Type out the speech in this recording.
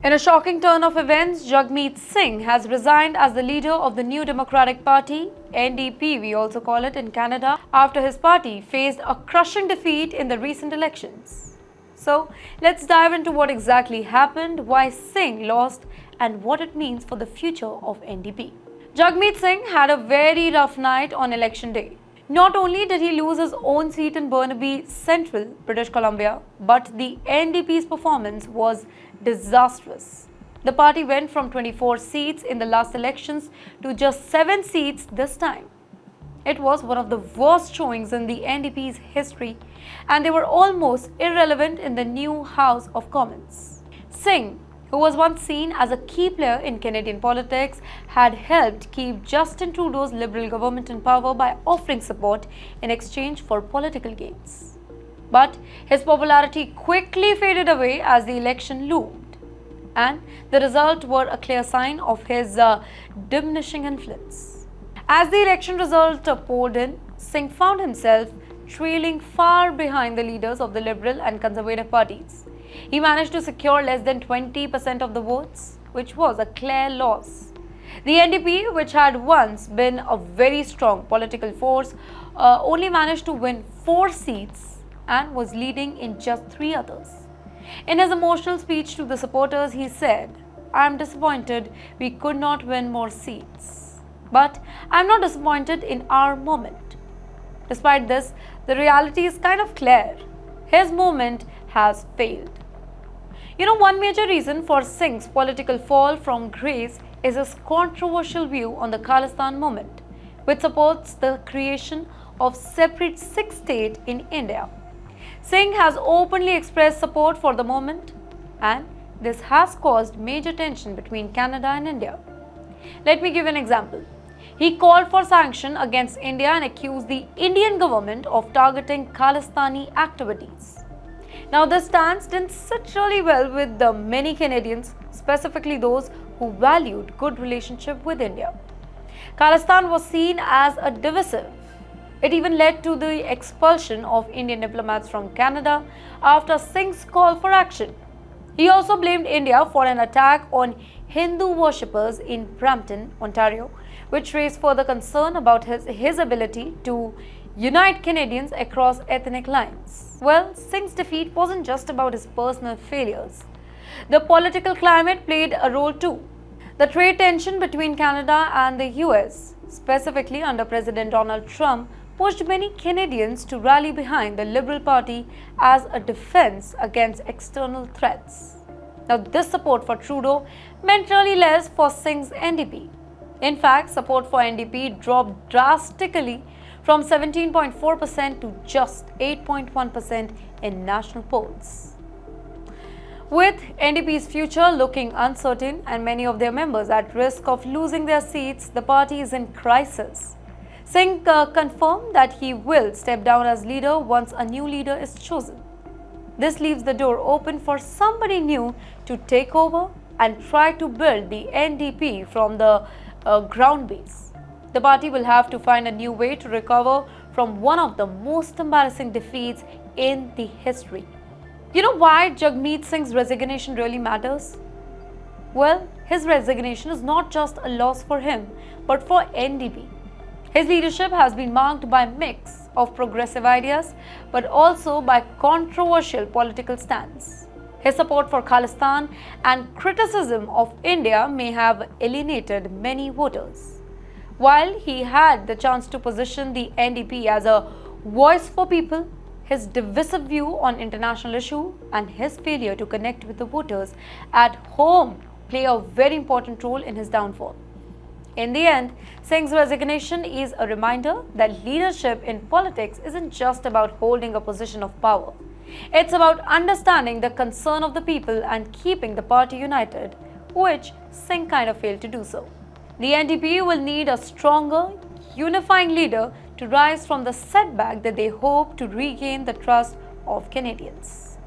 In a shocking turn of events, Jagmeet Singh has resigned as the leader of the New Democratic Party, NDP we also call it in Canada, after his party faced a crushing defeat in the recent elections. So, let's dive into what exactly happened, why Singh lost, and what it means for the future of NDP. Jagmeet Singh had a very rough night on election day. Not only did he lose his own seat in Burnaby Central, British Columbia, but the NDP's performance was disastrous. The party went from 24 seats in the last elections to just 7 seats this time. It was one of the worst showings in the NDP's history, and they were almost irrelevant in the new House of Commons. Singh, who was once seen as a key player in Canadian politics, had helped keep Justin Trudeau's Liberal government in power by offering support in exchange for political gains. But his popularity quickly faded away as the election loomed, and the results were a clear sign of his diminishing influence. As the election result poured in, Singh found himself trailing far behind the leaders of the Liberal and Conservative parties. He managed to secure less than 20% of the votes, which was a clear loss. The NDP, which had once been a very strong political force, only managed to win 4 seats and was leading in just 3 others. In his emotional speech to the supporters, he said, "I am disappointed we could not win more seats. But I am not disappointed in our moment." Despite this, the reality is kind of clear. His movement has failed. One major reason for Singh's political fall from grace is his controversial view on the Khalistan movement, which supports the creation of separate Sikh state in India. Singh has openly expressed support for the movement, and this has caused major tension between Canada and India. Let me give an example. He called for sanction against India and accused the Indian government of targeting Khalistani activities. Now, this stance didn't sit really well with the many Canadians, specifically those who valued good relationship with India. Khalistan was seen as a divisive. It even led to the expulsion of Indian diplomats from Canada after Singh's call for action. He also blamed India for an attack on Hindu worshippers in Brampton, Ontario, which raised further concern about his ability to unite Canadians across ethnic lines. Well, Singh's defeat wasn't just about his personal failures. The political climate played a role too. The trade tension between Canada and the US, specifically under President Donald Trump, pushed many Canadians to rally behind the Liberal Party as a defense against external threats. Now, this support for Trudeau meant really less for Singh's NDP. In fact, support for NDP dropped drastically from 17.4% to just 8.1% in national polls. With NDP's future looking uncertain and many of their members at risk of losing their seats, the party is in crisis. Singh confirmed that he will step down as leader once a new leader is chosen. This leaves the door open for somebody new to take over and try to build the NDP from the ground base. The party will have to find a new way to recover from one of the most embarrassing defeats in the history. You know why Jagmeet Singh's resignation really matters? Well, his resignation is not just a loss for him, but for NDP. His leadership has been marked by a mix of progressive ideas, but also by controversial political stance. His support for Khalistan and criticism of India may have alienated many voters. While he had the chance to position the NDP as a voice for people, his divisive view on international issues and his failure to connect with the voters at home play a very important role in his downfall. In the end, Singh's resignation is a reminder that leadership in politics isn't just about holding a position of power. It's about understanding the concern of the people and keeping the party united, which Singh kind of failed to do so. The NDP will need a stronger, unifying leader to rise from the setback that they hope to regain the trust of Canadians.